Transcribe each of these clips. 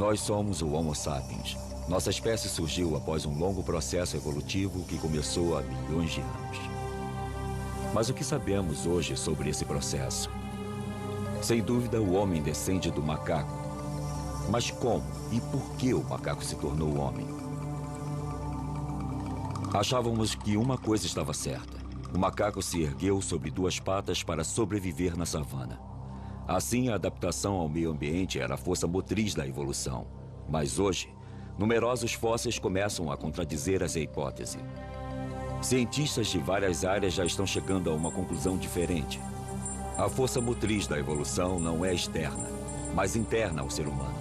Nós somos o Homo sapiens. Nossa espécie surgiu após um longo processo evolutivo que começou há milhões de anos. Mas o que sabemos hoje sobre esse processo? Sem dúvida, o homem descende do macaco. Mas como e por que o macaco se tornou homem? Achávamos que uma coisa estava certa. O macaco se ergueu sobre duas patas para sobreviver na savana. Assim, a adaptação ao meio ambiente era a força motriz da evolução. Mas hoje, numerosos fósseis começam a contradizer essa hipótese. Cientistas de várias áreas já estão chegando a uma conclusão diferente. A força motriz da evolução não é externa, mas interna ao ser humano.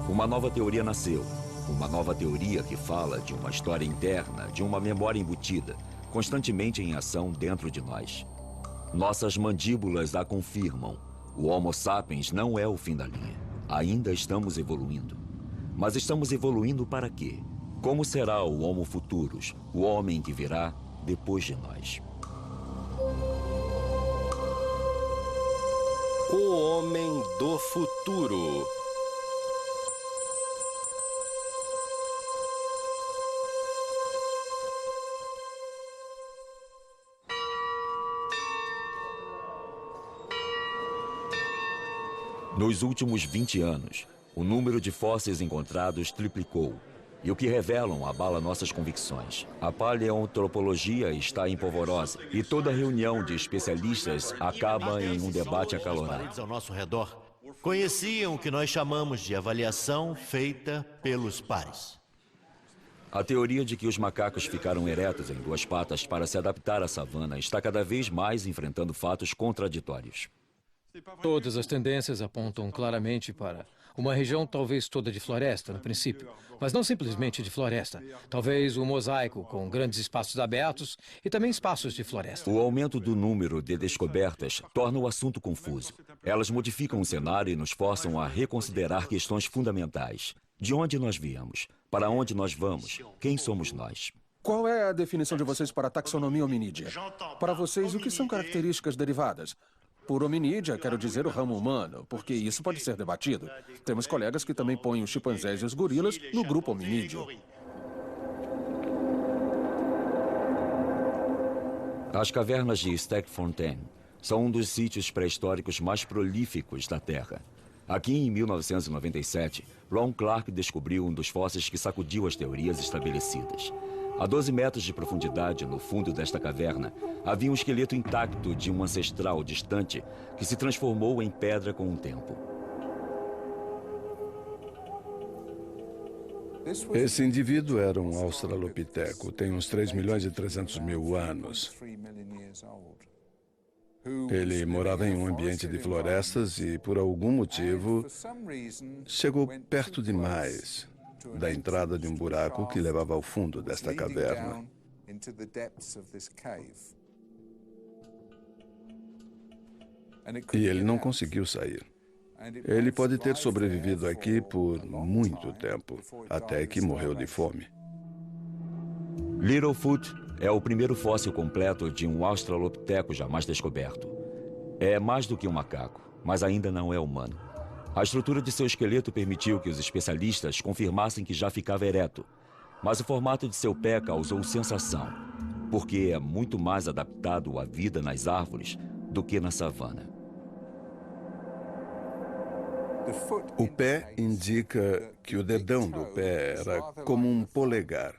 Uma nova teoria nasceu. Uma nova teoria que fala de uma história interna, de uma memória embutida, constantemente em ação dentro de nós. Nossas mandíbulas a confirmam. O Homo sapiens não é o fim da linha. Ainda estamos evoluindo. Mas estamos evoluindo para quê? Como será o Homo futurus, o homem que virá depois de nós? O homem do futuro. Nos últimos 20 anos, o número de fósseis encontrados triplicou. E o que revelam abala nossas convicções. A paleoantropologia está em polvorosa e toda reunião de especialistas acaba em um debate acalorado. Ao nosso redor conheciam o que nós chamamos de avaliação feita pelos pares. A teoria de que os macacos ficaram eretos em duas patas para se adaptar à savana está cada vez mais enfrentando fatos contraditórios. Todas as tendências apontam claramente para uma região talvez toda de floresta, no princípio, mas não simplesmente de floresta. Talvez um mosaico com grandes espaços abertos e também espaços de floresta. O aumento do número de descobertas torna o assunto confuso. Elas modificam o cenário e nos forçam a reconsiderar questões fundamentais. De onde nós viemos? Para onde nós vamos? Quem somos nós? Qual é a definição de vocês para a taxonomia hominídea? Para vocês, o que são características derivadas? Por hominídea, quero dizer o ramo humano, porque isso pode ser debatido. Temos colegas que também põem os chimpanzés e os gorilas no grupo hominídeo. As cavernas de Stegfontein são um dos sítios pré-históricos mais prolíficos da Terra. Aqui, em 1997, Ron Clark descobriu um dos fósseis que sacudiu as teorias estabelecidas. A 12 metros de profundidade, no fundo desta caverna, havia um esqueleto intacto de um ancestral distante que se transformou em pedra com o tempo. Esse indivíduo era um australopiteco, tem uns 3.300.000 anos. Ele morava em um ambiente de florestas e, por algum motivo, chegou perto demais da entrada de um buraco que levava ao fundo desta caverna. E ele não conseguiu sair. Ele pode ter sobrevivido aqui por muito tempo, até que morreu de fome. Littlefoot é o primeiro fóssil completo de um australopiteco jamais descoberto. É mais do que um macaco, mas ainda não é humano. A estrutura de seu esqueleto permitiu que os especialistas confirmassem que já ficava ereto, mas o formato de seu pé causou sensação, porque é muito mais adaptado à vida nas árvores do que na savana. O pé indica que o dedão do pé era como um polegar.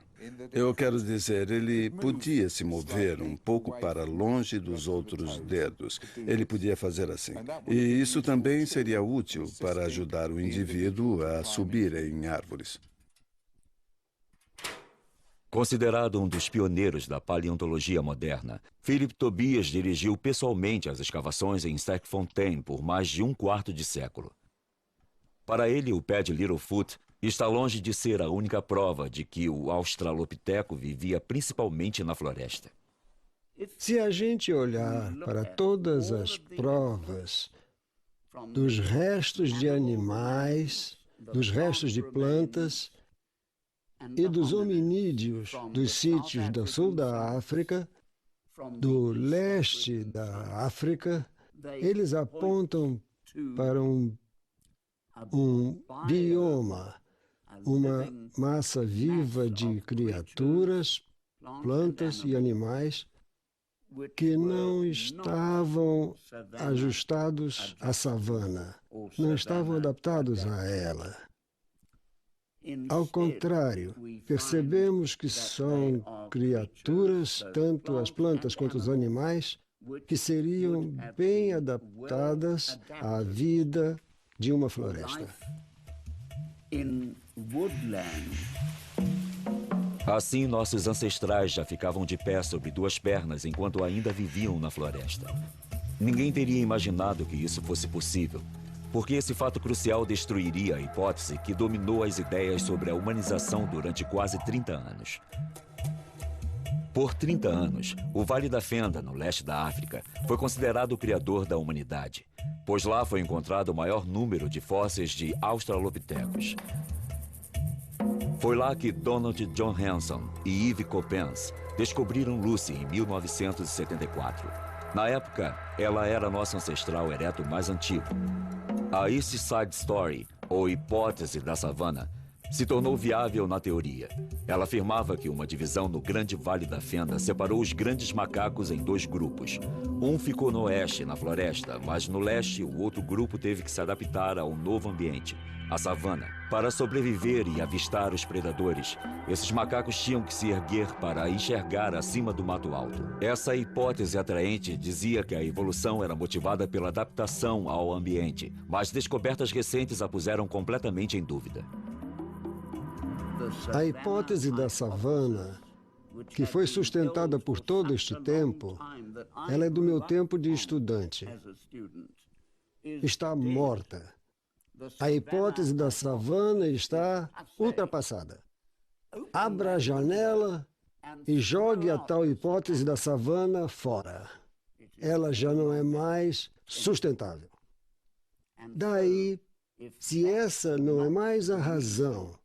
Eu quero dizer, ele podia se mover um pouco para longe dos outros dedos. Ele podia fazer assim. E isso também seria útil para ajudar o indivíduo a subir em árvores. Considerado um dos pioneiros da paleontologia moderna, Philip Tobias dirigiu pessoalmente as escavações em Stegfontein por mais de um quarto de século. Para ele, o pé de Littlefoot está longe de ser a única prova de que o australopiteco vivia principalmente na floresta. Se a gente olhar para todas as provas dos restos de animais, dos restos de plantas e dos hominídeos dos sítios do sul da África, do leste da África, eles apontam para um bioma uma massa viva de criaturas, plantas e animais que não estavam ajustados à savana, não estavam adaptados a ela. Ao contrário, percebemos que são criaturas, tanto as plantas quanto os animais, que seriam bem adaptadas à vida de uma floresta. Assim, nossos ancestrais já ficavam de pé sobre duas pernas enquanto ainda viviam na floresta. Ninguém teria imaginado que isso fosse possível, porque esse fato crucial destruiria a hipótese que dominou as ideias sobre a humanização durante quase 30 anos. Por 30 anos, o Vale da Fenda, no leste da África, foi considerado o criador da humanidade, pois lá foi encontrado o maior número de fósseis de australopitecos. Foi lá que Donald John Hanson e Yves Coppens descobriram Lucy em 1974. Na época, ela era nosso ancestral ereto mais antigo. A East Side Story, ou hipótese da savana, se tornou viável na teoria. Ela afirmava que uma divisão no Grande Vale da Fenda separou os grandes macacos em dois grupos. Um ficou no oeste, na floresta, mas no leste o outro grupo teve que se adaptar ao novo ambiente, a savana. Para sobreviver e avistar os predadores, esses macacos tinham que se erguer para enxergar acima do mato alto. Essa hipótese atraente dizia que a evolução era motivada pela adaptação ao ambiente, mas descobertas recentes a puseram completamente em dúvida. A hipótese da savana, que foi sustentada por todo este tempo, ela é do meu tempo de estudante. Está morta. A hipótese da savana está ultrapassada. Abra a janela e jogue a tal hipótese da savana fora. Ela já não é mais sustentável. Daí, se essa não é mais a razão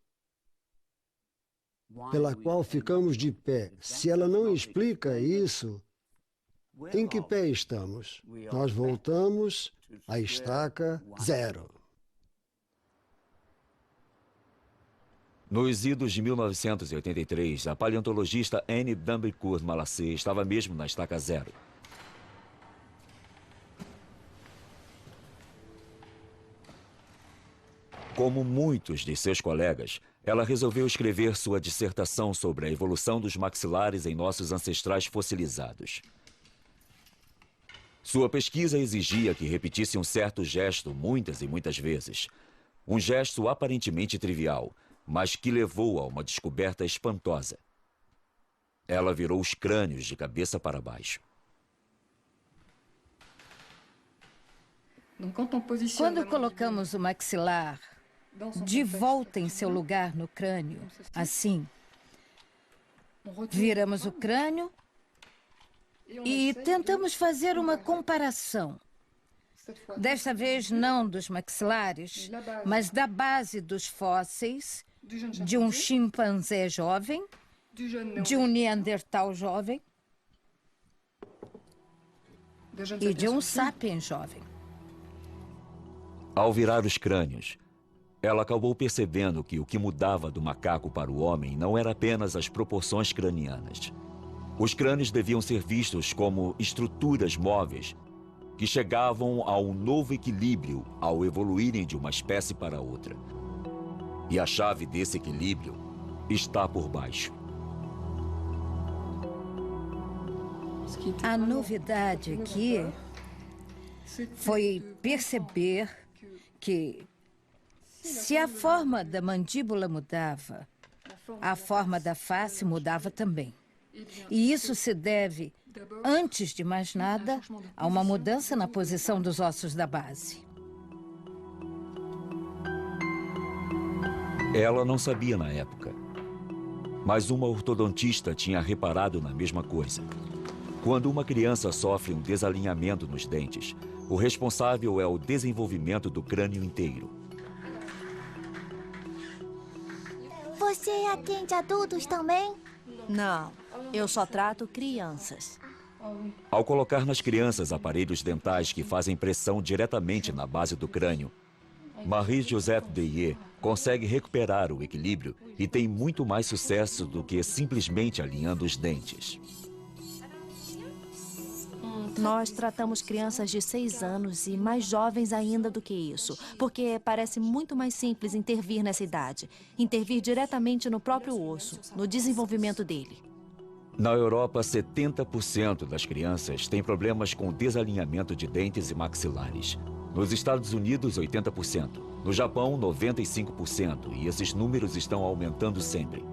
pela qual ficamos de pé, se ela não explica isso, em que pé estamos? Nós voltamos à estaca zero. Nos idos de 1983, a paleontologista Anne Dambricourt Malassé estava mesmo na estaca zero. Como muitos de seus colegas, ela resolveu escrever sua dissertação sobre a evolução dos maxilares em nossos ancestrais fossilizados. Sua pesquisa exigia que repetisse um certo gesto muitas e muitas vezes. Um gesto aparentemente trivial, mas que levou a uma descoberta espantosa. Ela virou os crânios de cabeça para baixo. Quando colocamos o maxilar de volta em seu lugar no crânio, assim, viramos o crânio e tentamos fazer uma comparação. Desta vez não dos maxilares, mas da base dos fósseis de um chimpanzé jovem, de um neandertal jovem e de um sapiens jovem. Ao virar os crânios, ela acabou percebendo que o que mudava do macaco para o homem não era apenas as proporções cranianas. Os crânios deviam ser vistos como estruturas móveis que chegavam a um novo equilíbrio ao evoluírem de uma espécie para outra. E a chave desse equilíbrio está por baixo. A novidade aqui foi perceber que, se a forma da mandíbula mudava, a forma da face mudava também. E isso se deve, antes de mais nada, a uma mudança na posição dos ossos da base. Ela não sabia na época, mas uma ortodontista tinha reparado na mesma coisa. Quando uma criança sofre um desalinhamento nos dentes, o responsável é o desenvolvimento do crânio inteiro. Você atende adultos também? Não, eu só trato crianças. Ao colocar nas crianças aparelhos dentais que fazem pressão diretamente na base do crânio, Marie-Joseph Deyer consegue recuperar o equilíbrio e tem muito mais sucesso do que simplesmente alinhando os dentes. Nós tratamos crianças de 6 anos e mais jovens ainda do que isso, porque parece muito mais simples intervir nessa idade. Intervir diretamente no próprio osso, no desenvolvimento dele. Na Europa, 70% das crianças têm problemas com desalinhamento de dentes e maxilares. Nos Estados Unidos, 80%. No Japão, 95%. E esses números estão aumentando sempre.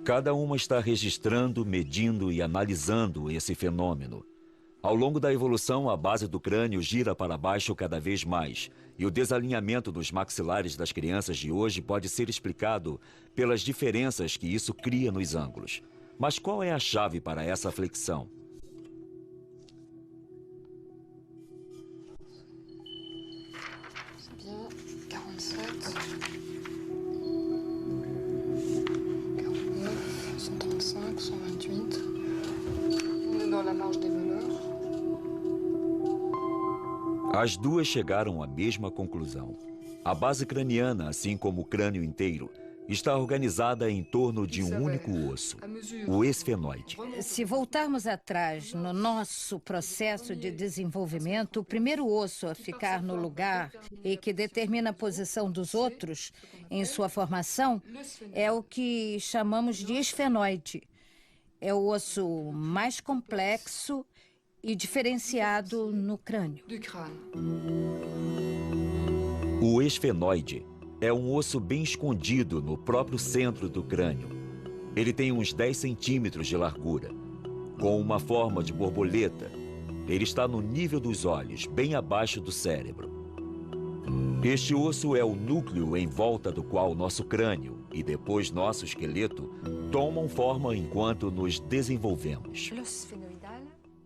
Cada uma está registrando, medindo e analisando esse fenômeno. Ao longo da evolução, a base do crânio gira para baixo cada vez mais, e o desalinhamento dos maxilares das crianças de hoje pode ser explicado pelas diferenças que isso cria nos ângulos. Mas qual é a chave para essa flexão? As duas chegaram à mesma conclusão. A base craniana, assim como o crânio inteiro, está organizada em torno de um único osso, o esfenoide. Se voltarmos atrás no nosso processo de desenvolvimento, o primeiro osso a ficar no lugar e que determina a posição dos outros em sua formação é o que chamamos de esfenoide. É o osso mais complexo e diferenciado no crânio. O esfenoide é um osso bem escondido no próprio centro do crânio. Ele tem uns 10 centímetros de largura, com uma forma de borboleta. Ele está no nível dos olhos, bem abaixo do cérebro. Este osso é o núcleo em volta do qual nosso crânio e depois nosso esqueleto tomam forma enquanto nos desenvolvemos.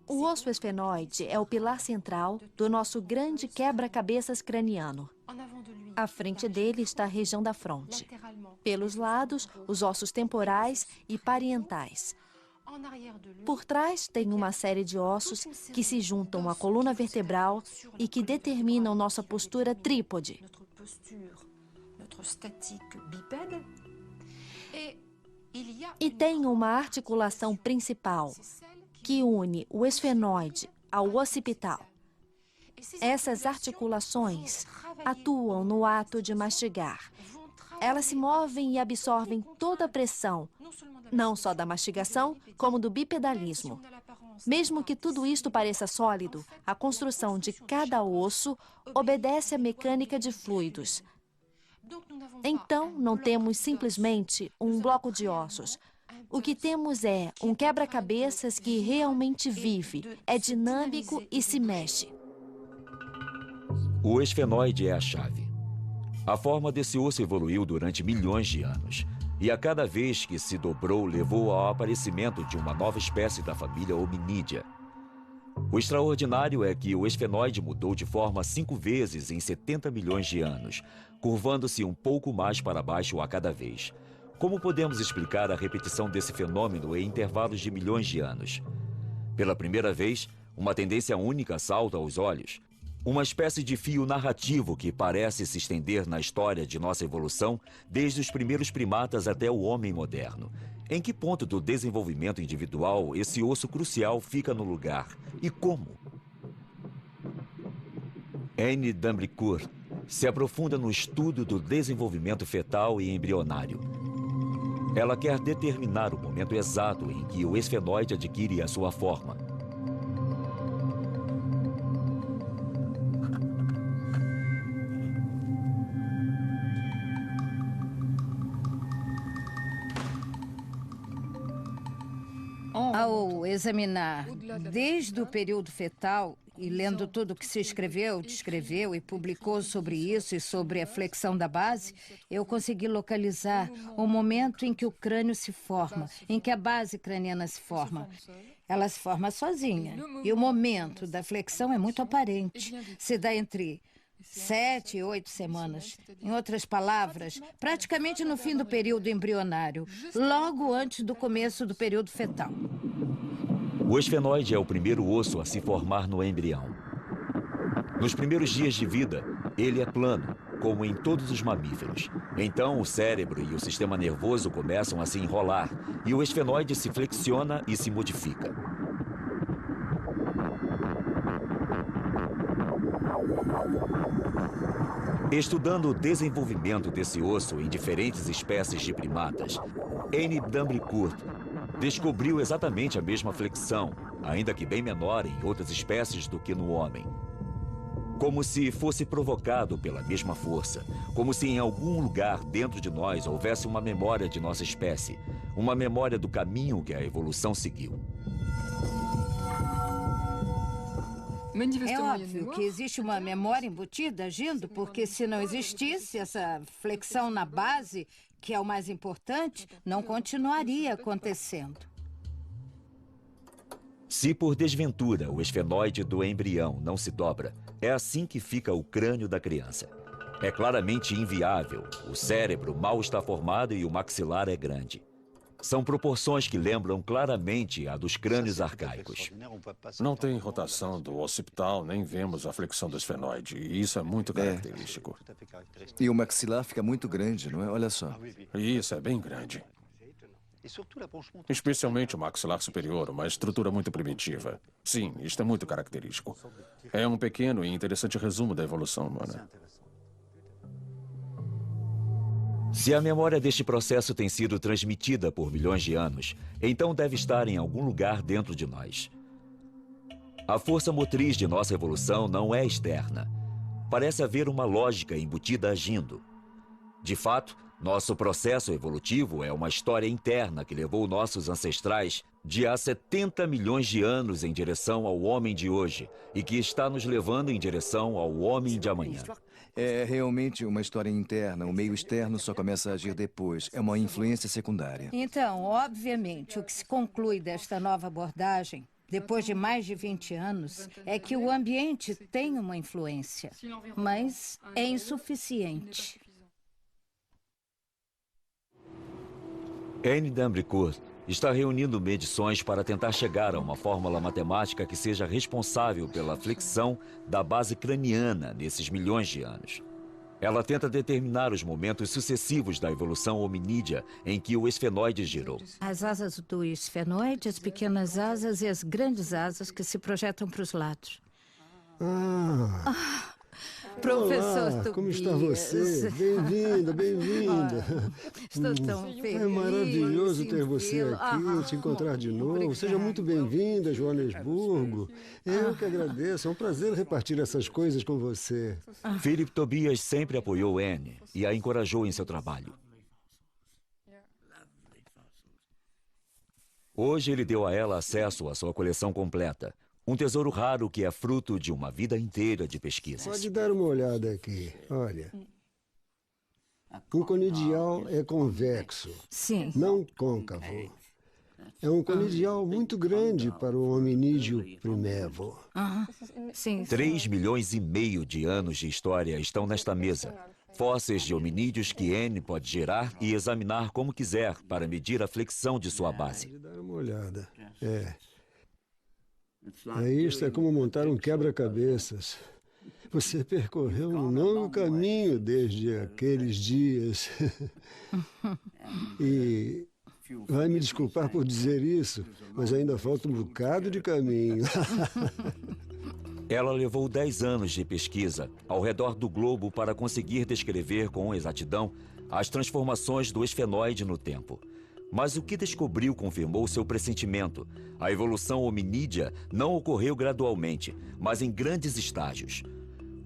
O osso esfenoide é o pilar central do nosso grande quebra-cabeças craniano. À frente dele está a região da fronte. Pelos lados, os ossos temporais e parietais. Por trás, tem uma série de ossos que se juntam à coluna vertebral e que determinam nossa postura trípode. E tem uma articulação principal que une o esfenoide ao occipital. Essas articulações atuam no ato de mastigar. Elas se movem e absorvem toda a pressão, não só da mastigação, como do bipedalismo. Mesmo que tudo isto pareça sólido, a construção de cada osso obedece à mecânica de fluidos. Então, não temos simplesmente um bloco de ossos. O que temos é um quebra-cabeças que realmente vive, é dinâmico e se mexe. O esfenoide é a chave. A forma desse osso evoluiu durante milhões de anos. E a cada vez que se dobrou, levou ao aparecimento de uma nova espécie da família hominídea. O extraordinário é que o esfenoide mudou de forma 5 vezes em 70 milhões de anos, curvando-se um pouco mais para baixo a cada vez. Como podemos explicar a repetição desse fenômeno em intervalos de milhões de anos? Pela primeira vez, uma tendência única salta aos olhos. Uma espécie de fio narrativo que parece se estender na história de nossa evolução desde os primeiros primatas até o homem moderno. Em que ponto do desenvolvimento individual esse osso crucial fica no lugar? E como? Anne Dambricourt se aprofunda no estudo do desenvolvimento fetal e embrionário. Ela quer determinar o momento exato em que o esfenoide adquire a sua forma. Ao examinar desde o período fetal e lendo tudo o que se escreveu, descreveu e publicou sobre isso e sobre a flexão da base, eu consegui localizar o momento em que o crânio se forma, em que a base craniana se forma. Ela se forma sozinha e o momento da flexão é muito aparente. Se dá entre 7 e 8 semanas. Em outras palavras, praticamente no fim do período embrionário, logo antes do começo do período fetal. O esfenoide é o primeiro osso a se formar no embrião. Nos primeiros dias de vida, ele é plano, como em todos os mamíferos. Então, o cérebro e o sistema nervoso começam a se enrolar e o esfenoide se flexiona e se modifica. Estudando o desenvolvimento desse osso em diferentes espécies de primatas, Annie Dumbrey-Court descobriu exatamente a mesma flexão, ainda que bem menor em outras espécies do que no homem. Como se fosse provocado pela mesma força, como se em algum lugar dentro de nós houvesse uma memória de nossa espécie, uma memória do caminho que a evolução seguiu. É óbvio que existe uma memória embutida agindo, porque se não existisse essa flexão na base, que é o mais importante, não continuaria acontecendo. Se por desventura o esfenoide do embrião não se dobra, é assim que fica o crânio da criança. É claramente inviável. O cérebro mal está formado e o maxilar é grande. São proporções que lembram claramente a dos crânios arcaicos. Não tem rotação do occipital, nem vemos a flexão do esfenoide. E isso é muito característico. E o maxilar fica muito grande, não é? Olha só. Isso é bem grande. Especialmente o maxilar superior, uma estrutura muito primitiva. Sim, isto é muito característico. É um pequeno e interessante resumo da evolução humana. Se a memória deste processo tem sido transmitida por milhões de anos, então deve estar em algum lugar dentro de nós. A força motriz de nossa evolução não é externa. Parece haver uma lógica embutida agindo. De fato, nosso processo evolutivo é uma história interna que levou nossos ancestrais de há 70 milhões de anos em direção ao homem de hoje e que está nos levando em direção ao homem de amanhã. É realmente uma história interna. O meio externo só começa a agir depois. É uma influência secundária. Então, obviamente, o que se conclui desta nova abordagem, depois de mais de 20 anos, é que o ambiente tem uma influência, mas é insuficiente. Annie Dumbrey-Court está reunindo medições para tentar chegar a uma fórmula matemática que seja responsável pela flexão da base craniana nesses milhões de anos. Ela tenta determinar os momentos sucessivos da evolução hominídea em que o esfenoide girou. As asas do esfenoide, as pequenas asas e as grandes asas que se projetam para os lados. Professor Olá, Tobias. como está você? Bem-vinda, bem-vinda. Estou tão feliz. É maravilhoso ter você aqui, te encontrar de novo. Obrigada. Seja muito bem-vinda a Joanesburgo. Eu que agradeço, é um prazer repartir essas coisas com você. Philip Tobias sempre apoiou Annie e a encorajou em seu trabalho. Hoje ele deu a ela acesso à sua coleção completa. Um tesouro raro que é fruto de uma vida inteira de pesquisas. Pode dar uma olhada aqui. Olha. O conidial é convexo, Sim. não côncavo. É um conidial muito grande para o hominídeo primevo. Sim. 3,5 milhões de anos de história estão nesta mesa. Fósseis de hominídeos que Annie pode gerar e examinar como quiser para medir a flexão de sua base. Pode dar uma olhada. Isto é como montar um quebra-cabeças. Você percorreu um longo caminho desde aqueles dias. E vai me desculpar por dizer isso, mas ainda falta um bocado de caminho. Ela levou 10 anos de pesquisa ao redor do globo para conseguir descrever com exatidão as transformações do esfenoide no tempo. Mas o que descobriu confirmou seu pressentimento. A evolução hominídea não ocorreu gradualmente, mas em grandes estágios.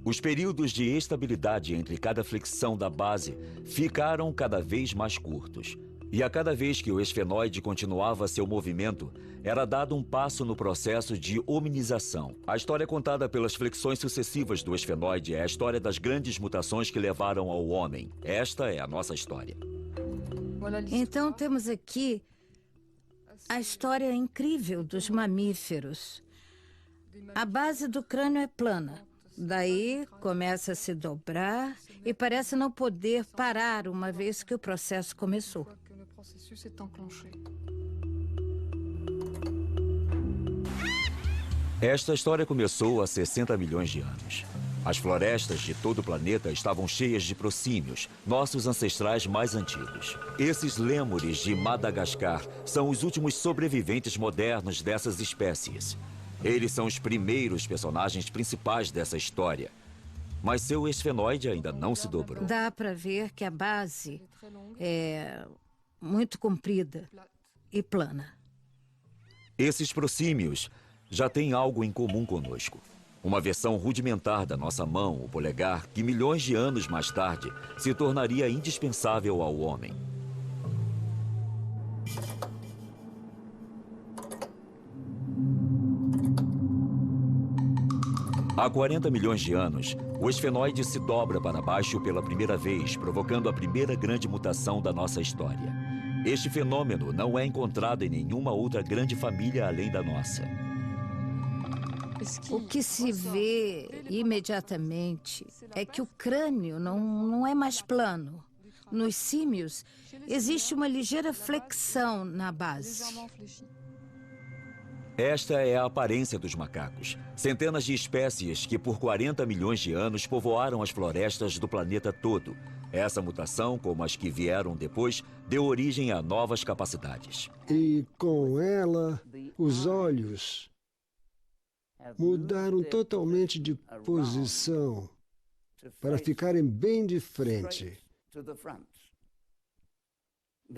Os períodos de estabilidade entre cada flexão da base ficaram cada vez mais curtos. E a cada vez que o esfenoide continuava seu movimento, era dado um passo no processo de hominização. A história contada pelas flexões sucessivas do esfenoide é a história das grandes mutações que levaram ao homem. Esta é a nossa história. Então temos aqui a história incrível dos mamíferos. A base do crânio é plana. Daí começa a se dobrar e parece não poder parar uma vez que o processo começou. Esta história começou há 60 milhões de anos. As florestas de todo o planeta estavam cheias de proscímios, nossos ancestrais mais antigos. Esses lêmures de Madagascar são os últimos sobreviventes modernos dessas espécies. Eles são os primeiros personagens principais dessa história. Mas seu esfenoide ainda não se dobrou. Dá para ver que a base é muito comprida e plana. Esses proscímios já têm algo em comum conosco. Uma versão rudimentar da nossa mão, o polegar, que milhões de anos mais tarde se tornaria indispensável ao homem. Há 40 milhões de anos, o esfenoide se dobra para baixo pela primeira vez, provocando a primeira grande mutação da nossa história. Este fenômeno não é encontrado em nenhuma outra grande família além da nossa. O que se vê imediatamente é que o crânio não é mais plano. Nos símios, existe uma ligeira flexão na base. Esta é a aparência dos macacos. Centenas de espécies que por 40 milhões de anos povoaram as florestas do planeta todo. Essa mutação, como as que vieram depois, deu origem a novas capacidades. E com ela, os olhos mudaram totalmente de posição para ficarem bem de frente.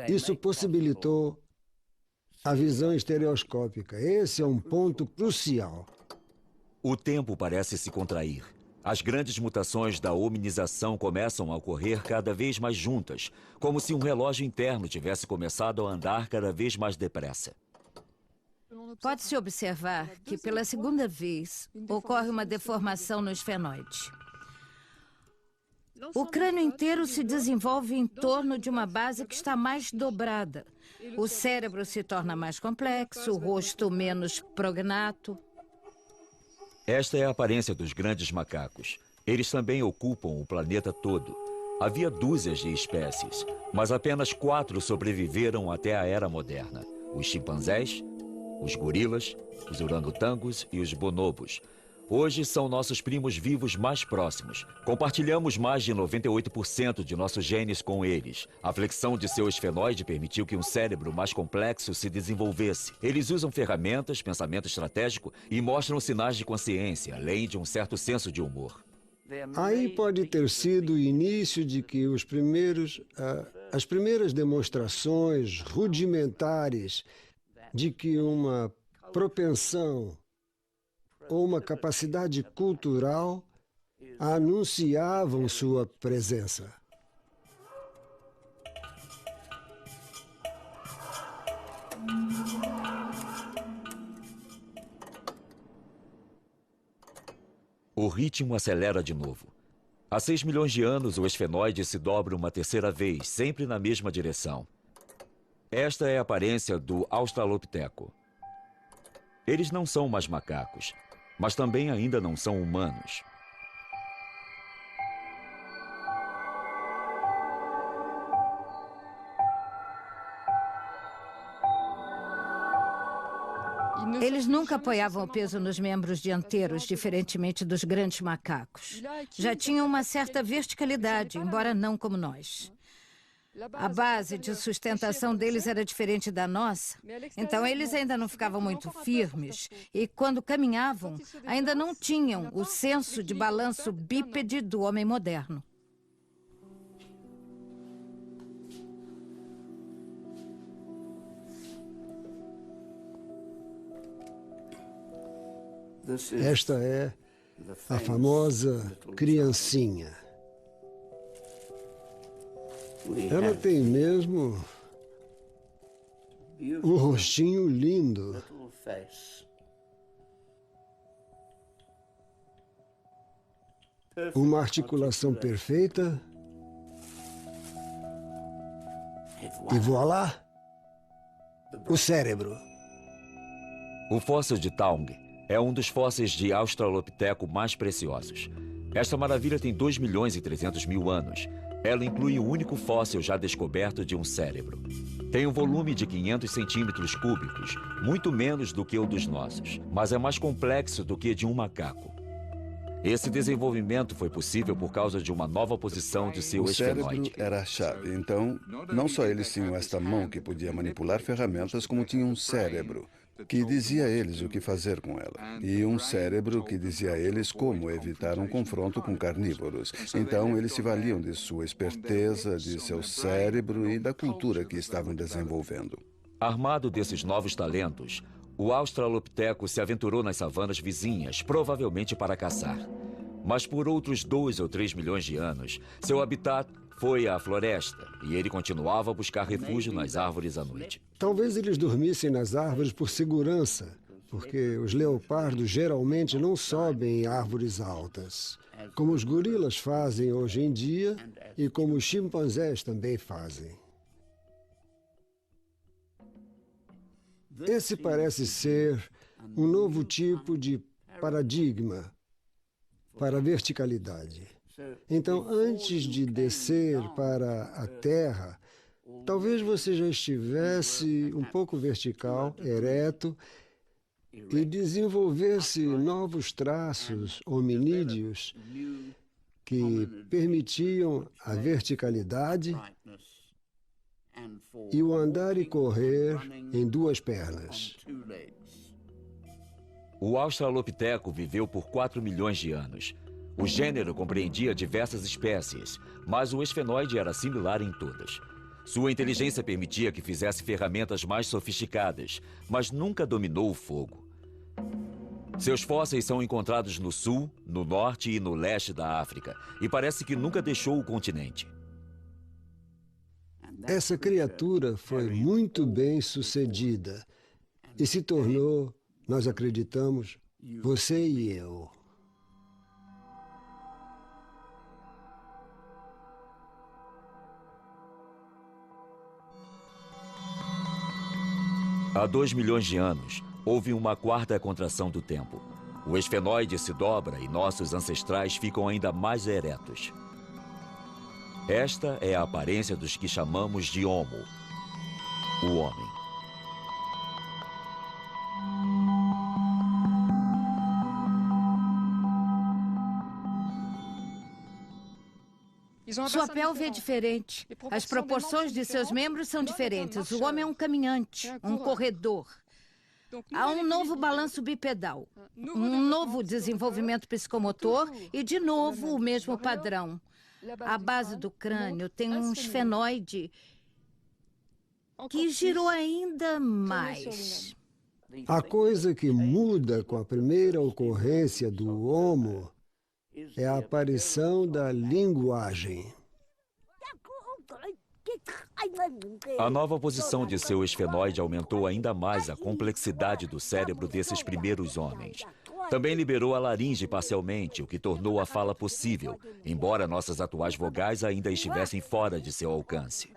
Isso possibilitou a visão estereoscópica. Esse é um ponto crucial. O tempo parece se contrair. As grandes mutações da hominização começam a ocorrer cada vez mais juntas, como se um relógio interno tivesse começado a andar cada vez mais depressa. Pode-se observar que, pela segunda vez, ocorre uma deformação no esfenoide. O crânio inteiro se desenvolve em torno de uma base que está mais dobrada. O cérebro se torna mais complexo, o rosto menos prognato. Esta é a aparência dos grandes macacos. Eles também ocupam o planeta todo. Havia dúzias de espécies, mas apenas 4 sobreviveram até a era moderna. Os chimpanzés, os gorilas, os orangotangos e os bonobos. Hoje são nossos primos vivos mais próximos. Compartilhamos mais de 98% de nossos genes com eles. A flexão de seu esfenoide permitiu que um cérebro mais complexo se desenvolvesse. Eles usam ferramentas, pensamento estratégico e mostram sinais de consciência, além de um certo senso de humor. Aí pode ter sido o início de que as primeiras demonstrações rudimentares de que uma propensão ou uma capacidade cultural anunciavam sua presença. O ritmo acelera de novo. Há 6 milhões de anos, o esfenoide se dobra uma terceira vez, sempre na mesma direção. Esta é a aparência do australopiteco. Eles não são mais macacos, mas também ainda não são humanos. Eles nunca apoiavam o peso nos membros dianteiros, diferentemente dos grandes macacos. Já tinham uma certa verticalidade, embora não como nós. A base de sustentação deles era diferente da nossa, então eles ainda não ficavam muito firmes e, quando caminhavam, ainda não tinham o senso de balanço bípede do homem moderno. Esta é a famosa criancinha. Ela tem mesmo um rostinho lindo. Uma articulação perfeita. E voilá! O cérebro. O fóssil de Taung é um dos fósseis de australopiteco mais preciosos. Esta maravilha tem 2 milhões e 300 mil anos. Ela inclui o único fóssil já descoberto de um cérebro. Tem um volume de 500 centímetros cúbicos, muito menos do que o dos nossos, mas é mais complexo do que de um macaco. Esse desenvolvimento foi possível por causa de uma nova posição de seu O cérebro esfenoide. era a chave. Então, não só eles tinham esta mão que podia manipular ferramentas, como tinham um cérebro que dizia a eles o que fazer com ela. E um cérebro que dizia a eles como evitar um confronto com carnívoros. Então, eles se valiam de sua esperteza, de seu cérebro e da cultura que estavam desenvolvendo. Armado desses novos talentos, o Australopiteco se aventurou nas savanas vizinhas, provavelmente para caçar. Mas por outros 2 ou 3 milhões de anos, seu habitat foi a floresta e ele continuava a buscar refúgio nas árvores à noite. Talvez eles dormissem nas árvores por segurança, porque os leopardos geralmente não sobem em árvores altas, como os gorilas fazem hoje em dia e como os chimpanzés também fazem. Esse parece ser um novo tipo de paradigma para a verticalidade. Então, antes de descer para a Terra, talvez você já estivesse um pouco vertical, ereto, e desenvolvesse novos traços hominídeos que permitiam a verticalidade e o andar e correr em 2 pernas. O Australopiteco viveu por 4 milhões de anos. O gênero compreendia diversas espécies, mas o esfenoide era similar em todas. Sua inteligência permitia que fizesse ferramentas mais sofisticadas, mas nunca dominou o fogo. Seus fósseis são encontrados no sul, no norte e no leste da África, e parece que nunca deixou o continente. Essa criatura foi muito bem sucedida e se tornou, nós acreditamos, você e eu. Há 2 milhões de anos, houve uma 4ª contração do tempo. O esfenoide se dobra e nossos ancestrais ficam ainda mais eretos. Esta é a aparência dos que chamamos de Homo, o homem. Sua pelve é diferente. As proporções de seus membros são diferentes. O homem é um caminhante, um corredor. Há um novo balanço bipedal, um novo desenvolvimento psicomotor e, de novo, o mesmo padrão. A base do crânio tem um esfenoide que girou ainda mais. A coisa que muda com a primeira ocorrência do Homo é a aparição da linguagem. A nova posição de seu esfenoide aumentou ainda mais a complexidade do cérebro desses primeiros homens. Também liberou a laringe parcialmente, o que tornou a fala possível, embora nossas atuais vogais ainda estivessem fora de seu alcance.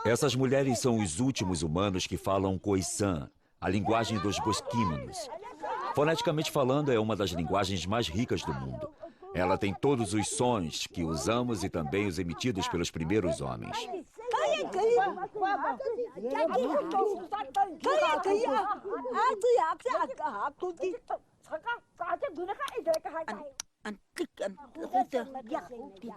Essas mulheres são os últimos humanos que falam Khoisan, a linguagem dos bosquímanos. Foneticamente falando, é uma das linguagens mais ricas do mundo. Ela tem todos os sons que usamos e também os emitidos pelos primeiros homens.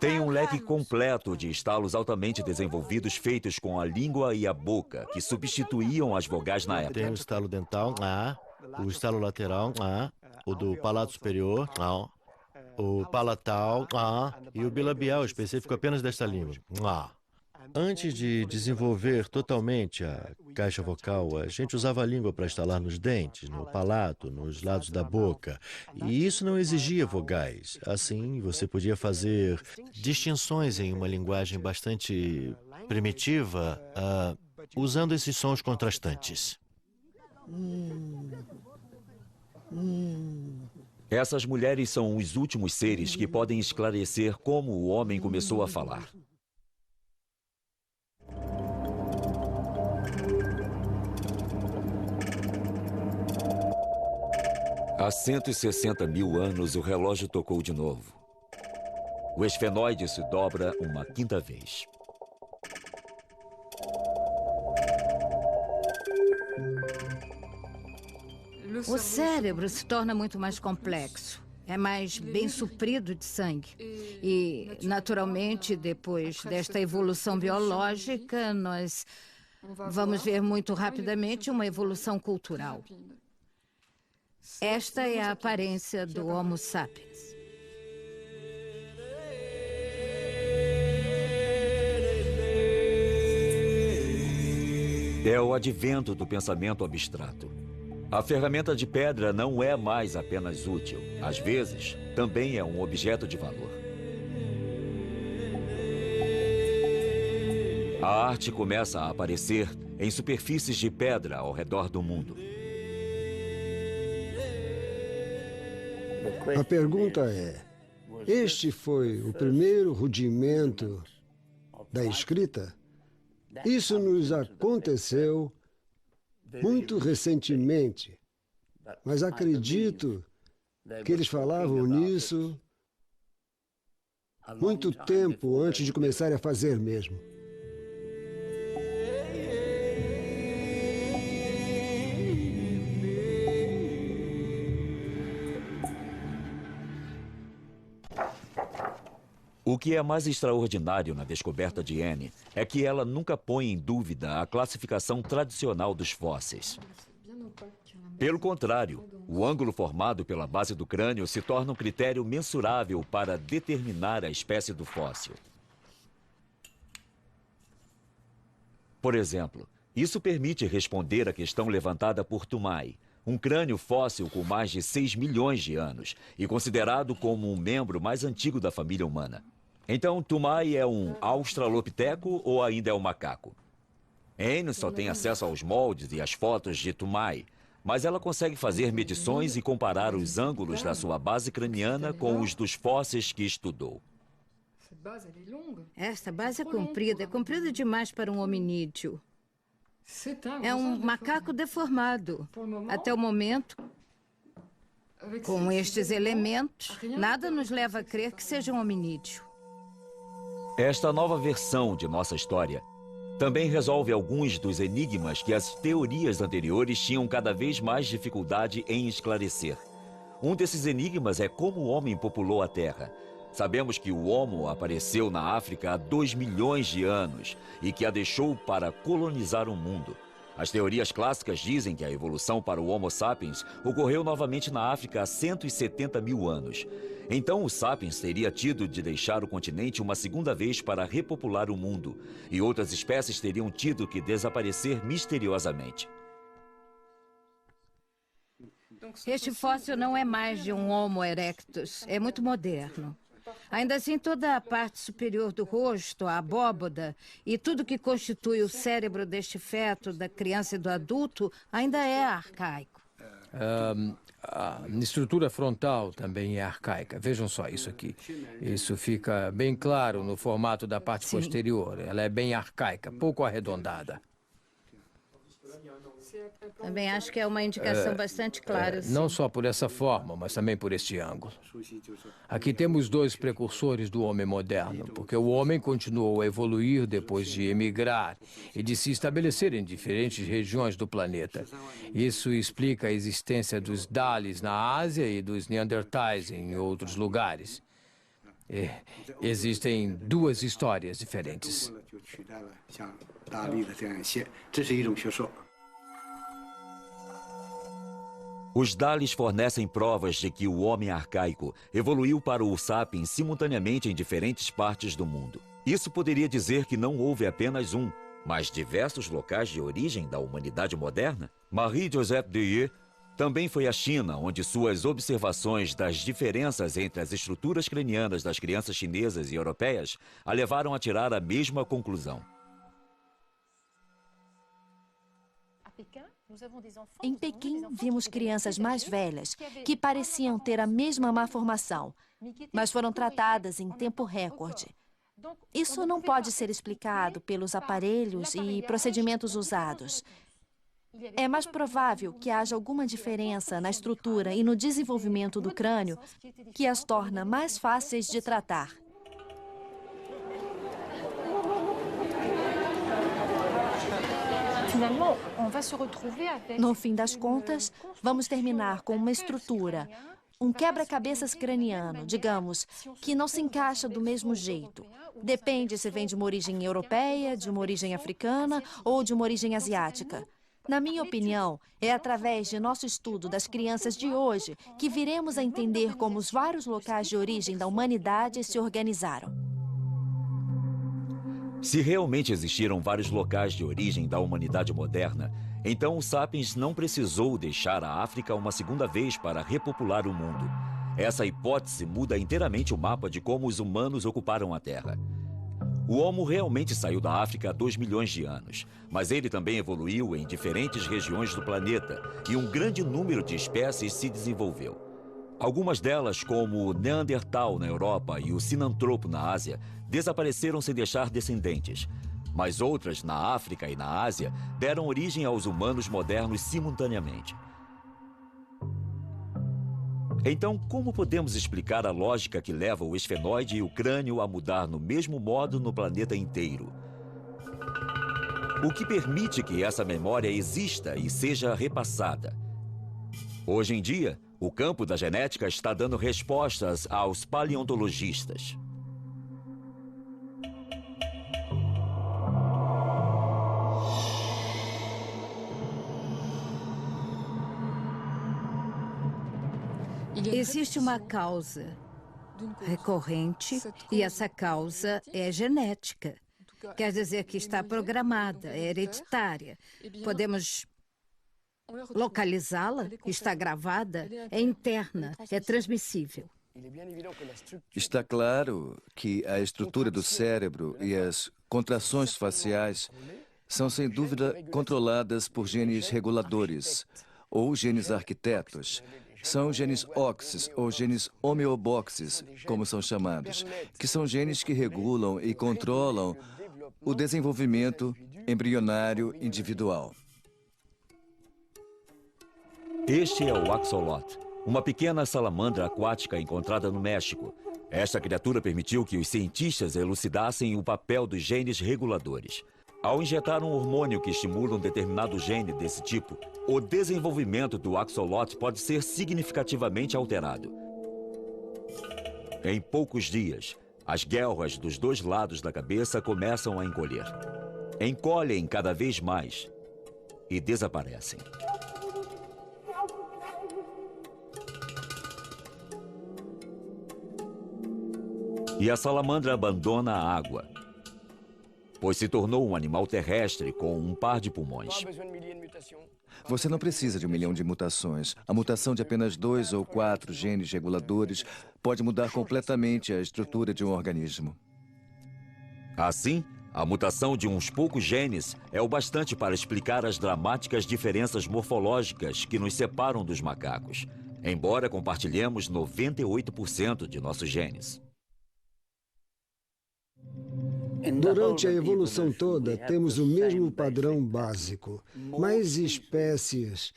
Tem um leque completo de estalos altamente desenvolvidos feitos com a língua e a boca, que substituíam as vogais na época. Tem o estalo dental, o estalo lateral, o do palato superior, o palatal, e o bilabial específico apenas desta língua. Antes de desenvolver totalmente a caixa vocal, a gente usava a língua para estalar nos dentes, no palato, nos lados da boca. E isso não exigia vogais. Assim, você podia fazer distinções em uma linguagem bastante primitiva, usando esses sons contrastantes. Essas mulheres são os últimos seres que podem esclarecer como o homem começou a falar. Há 160 mil anos, o relógio tocou de novo. O esfenoide se dobra uma 5ª vez. O cérebro se torna muito mais complexo. É mais bem suprido de sangue. E, naturalmente, depois desta evolução biológica, nós vamos ver muito rapidamente uma evolução cultural. Esta é a aparência do Homo sapiens. É o advento do pensamento abstrato. A ferramenta de pedra não é mais apenas útil. Às vezes, também é um objeto de valor. A arte começa a aparecer em superfícies de pedra ao redor do mundo. A pergunta é: este foi o primeiro rudimento da escrita? Isso nos aconteceu muito recentemente, mas acredito que eles falavam nisso muito tempo antes de começarem a fazer mesmo. O que é mais extraordinário na descoberta de Anne é que ela nunca põe em dúvida a classificação tradicional dos fósseis. Pelo contrário, o ângulo formado pela base do crânio se torna um critério mensurável para determinar a espécie do fóssil. Por exemplo, isso permite responder à questão levantada por Toumai, um crânio fóssil com mais de 6 milhões de anos e considerado como um membro mais antigo da família humana. Então, Toumai é um australopiteco ou ainda é um macaco? Anne só tem acesso aos moldes e às fotos de Toumai, mas ela consegue fazer medições e comparar os ângulos da sua base craniana com os dos fósseis que estudou. Esta base é comprida demais para um hominídeo. É um macaco deformado. Até o momento, com estes elementos, nada nos leva a crer que seja um hominídeo. Esta nova versão de nossa história também resolve alguns dos enigmas que as teorias anteriores tinham cada vez mais dificuldade em esclarecer. Um desses enigmas é como o homem populou a Terra. Sabemos que o Homo apareceu na África há 2 milhões de anos e que a deixou para colonizar o mundo. As teorias clássicas dizem que a evolução para o Homo sapiens ocorreu novamente na África há 170 mil anos. Então o sapiens teria tido de deixar o continente uma segunda vez para repopular o mundo, e outras espécies teriam tido que desaparecer misteriosamente. Este fóssil não é mais de um Homo erectus, é muito moderno. Ainda assim, toda a parte superior do rosto, a abóboda e tudo que constitui o cérebro deste feto, da criança e do adulto, ainda é arcaico. A estrutura frontal também é arcaica. Vejam só isso aqui. Isso fica bem claro no formato da parte posterior. Ela é bem arcaica, pouco arredondada. Também acho que é uma indicação bastante clara. Não só por essa forma, mas também por este ângulo. Aqui temos 2 precursores do homem moderno, porque o homem continuou a evoluir depois de emigrar e de se estabelecer em diferentes regiões do planeta. Isso explica a existência dos Dalis na Ásia e dos Neandertais em outros lugares. Existem 2 histórias diferentes. Os Dalis fornecem provas de que o homem arcaico evoluiu para o sapiens simultaneamente em diferentes partes do mundo. Isso poderia dizer que não houve apenas um, mas diversos locais de origem da humanidade moderna? Marie-Joseph Deye também foi à China, onde suas observações das diferenças entre as estruturas cranianas das crianças chinesas e europeias a levaram a tirar a mesma conclusão. Em Pequim, vimos crianças mais velhas que pareciam ter a mesma malformação, mas foram tratadas em tempo recorde. Isso não pode ser explicado pelos aparelhos e procedimentos usados. É mais provável que haja alguma diferença na estrutura e no desenvolvimento do crânio que as torna mais fáceis de tratar. No fim das contas, vamos terminar com uma estrutura, um quebra-cabeças craniano, digamos, que não se encaixa do mesmo jeito. Depende se vem de uma origem europeia, de uma origem africana ou de uma origem asiática. Na minha opinião, é através de nosso estudo das crianças de hoje que viremos a entender como os vários locais de origem da humanidade se organizaram. Se realmente existiram vários locais de origem da humanidade moderna, então o Sapiens não precisou deixar a África uma segunda vez para repopular o mundo. Essa hipótese muda inteiramente o mapa de como os humanos ocuparam a Terra. O Homo realmente saiu da África há 2 milhões de anos, mas ele também evoluiu em diferentes regiões do planeta e um grande número de espécies se desenvolveu. Algumas delas, como o Neandertal na Europa e o Sinantropo na Ásia, desapareceram sem deixar descendentes. Mas outras, na África e na Ásia, deram origem aos humanos modernos simultaneamente. Então, como podemos explicar a lógica que leva o esfenoide e o crânio a mudar no mesmo modo no planeta inteiro? O que permite que essa memória exista e seja repassada? Hoje em dia, o campo da genética está dando respostas aos paleontologistas. Existe uma causa recorrente e essa causa é genética. Quer dizer que está programada, é hereditária. Podemos localizá-la, está gravada, é interna, é transmissível. Está claro que a estrutura do cérebro e as contrações faciais são, sem dúvida, controladas por genes reguladores ou genes arquitetos. São genes OXs ou genes homeoboxes, como são chamados, que são genes que regulam e controlam o desenvolvimento embrionário individual. Este é o axolot, uma pequena salamandra aquática encontrada no México. Esta criatura permitiu que os cientistas elucidassem o papel dos genes reguladores. Ao injetar um hormônio que estimula um determinado gene desse tipo, o desenvolvimento do axolot pode ser significativamente alterado. Em poucos dias, as guelras dos 2 lados da cabeça começam a encolher. Encolhem cada vez mais e desaparecem. E a salamandra abandona a água, pois se tornou um animal terrestre com um par de pulmões. Você não precisa de 1 milhão de mutações. A mutação de apenas 2 ou 4 genes reguladores pode mudar completamente a estrutura de um organismo. Assim, a mutação de uns poucos genes é o bastante para explicar as dramáticas diferenças morfológicas que nos separam dos macacos, embora compartilhemos 98% de nossos genes. Durante a evolução toda, temos o mesmo padrão básico. Mais espécies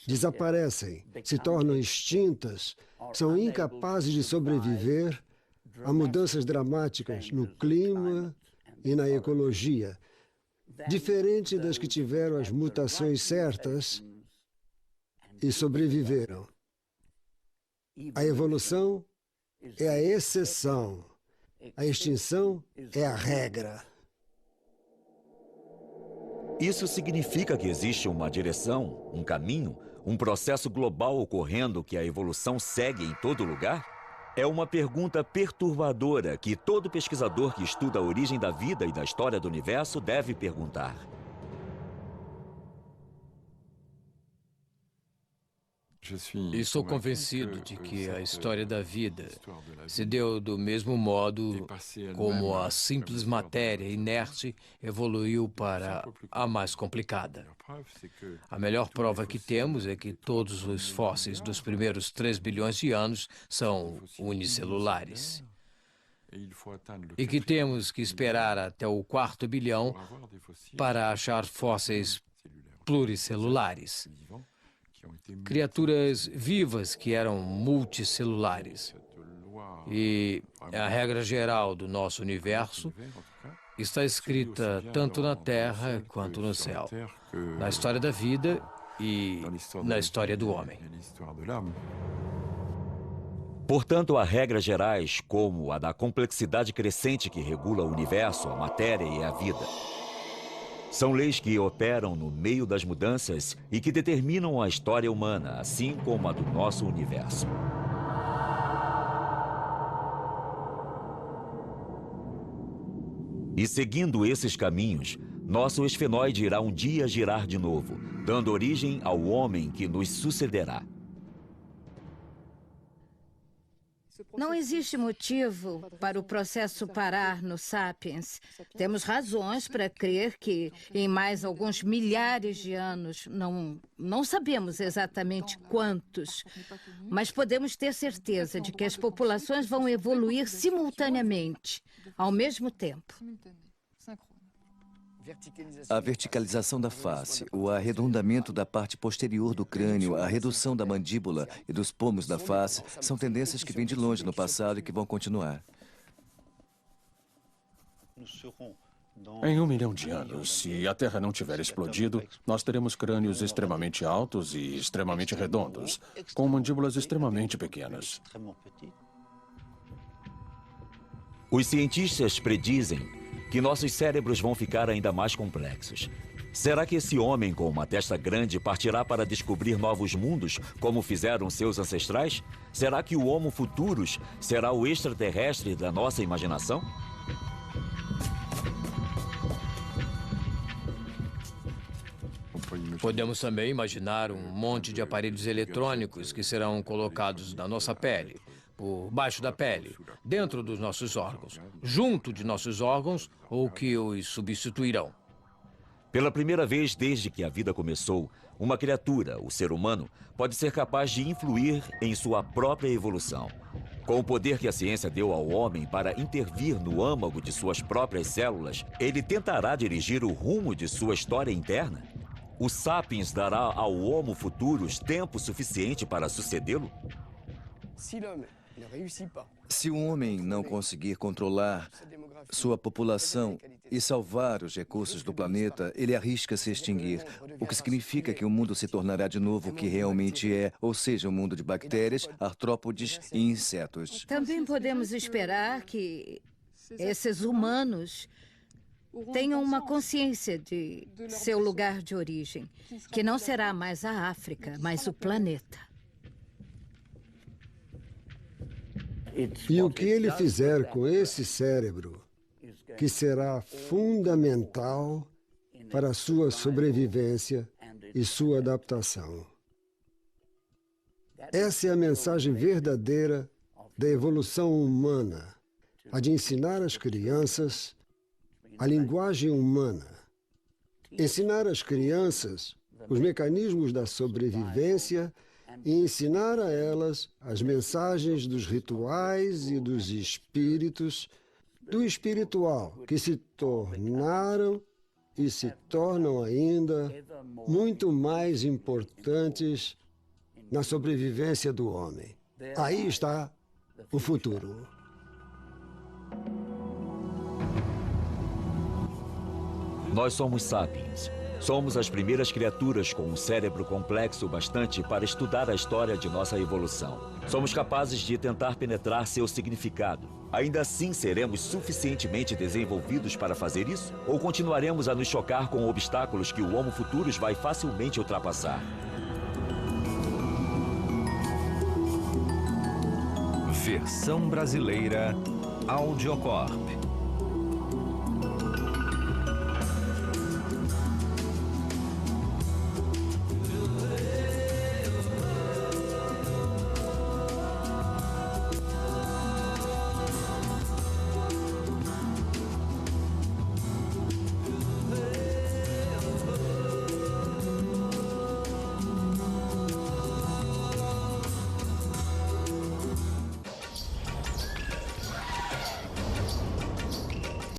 desaparecem, se tornam extintas, são incapazes de sobreviver a mudanças dramáticas no clima e na ecologia, diferente das que tiveram as mutações certas e sobreviveram. A evolução é a exceção. A extinção é a regra. Isso significa que existe uma direção, um caminho, um processo global ocorrendo que a evolução segue em todo lugar? É uma pergunta perturbadora que todo pesquisador que estuda a origem da vida e da história do universo deve perguntar. Estou convencido de que a história da vida se deu do mesmo modo como a simples matéria inerte evoluiu para a mais complicada. A melhor prova que temos é que todos os fósseis dos primeiros 3 bilhões de anos são unicelulares. E que temos que esperar até o 4º bilhão para achar fósseis pluricelulares. Criaturas vivas que eram multicelulares. E a regra geral do nosso universo está escrita tanto na terra quanto no céu, na história da vida e na história do homem. Portanto, há regras gerais, como a da complexidade crescente que regula o universo, a matéria e a vida. São leis que operam no meio das mudanças e que determinam a história humana, assim como a do nosso universo. E seguindo esses caminhos, nosso esfenoide irá um dia girar de novo, dando origem ao homem que nos sucederá. Não existe motivo para o processo parar no Sapiens. Temos razões para crer que, em mais alguns milhares de anos, não sabemos exatamente quantos, mas podemos ter certeza de que as populações vão evoluir simultaneamente, ao mesmo tempo. A verticalização da face, o arredondamento da parte posterior do crânio, a redução da mandíbula e dos pomos da face são tendências que vêm de longe no passado e que vão continuar. Em 1 milhão de anos, se a Terra não tiver explodido, nós teremos crânios extremamente altos e extremamente redondos, com mandíbulas extremamente pequenas. Os cientistas predizem que nossos cérebros vão ficar ainda mais complexos. Será que esse homem com uma testa grande partirá para descobrir novos mundos, como fizeram seus ancestrais? Será que o Homo Futurus será o extraterrestre da nossa imaginação? Podemos também imaginar um monte de aparelhos eletrônicos que serão colocados na nossa pele, por baixo da pele, dentro dos nossos órgãos, junto de nossos órgãos ou que os substituirão. Pela primeira vez desde que a vida começou, uma criatura, o ser humano, pode ser capaz de influir em sua própria evolução. Com o poder que a ciência deu ao homem para intervir no âmago de suas próprias células, ele tentará dirigir o rumo de sua história interna? O Sapiens dará ao Homo Futurus tempo suficiente para sucedê-lo? Se o homem não conseguir controlar sua população e salvar os recursos do planeta, ele arrisca se extinguir, o que significa que o mundo se tornará de novo o que realmente é, ou seja, um mundo de bactérias, artrópodes e insetos. Também podemos esperar que esses humanos tenham uma consciência de seu lugar de origem, que não será mais a África, mas o planeta. E o que ele fizer com esse cérebro, que será fundamental para a sua sobrevivência e sua adaptação. Essa é a mensagem verdadeira da evolução humana, a de ensinar às crianças a linguagem humana. Ensinar às crianças os mecanismos da sobrevivência e ensinar a elas as mensagens dos rituais e dos espíritos, do espiritual, que se tornaram e se tornam ainda muito mais importantes na sobrevivência do homem. Aí está o futuro. Nós somos sapiens. Somos as primeiras criaturas com um cérebro complexo bastante para estudar a história de nossa evolução. Somos capazes de tentar penetrar seu significado. Ainda assim, seremos suficientemente desenvolvidos para fazer isso? Ou continuaremos a nos chocar com obstáculos que o Homo Futurus vai facilmente ultrapassar? Versão brasileira Audiocorp.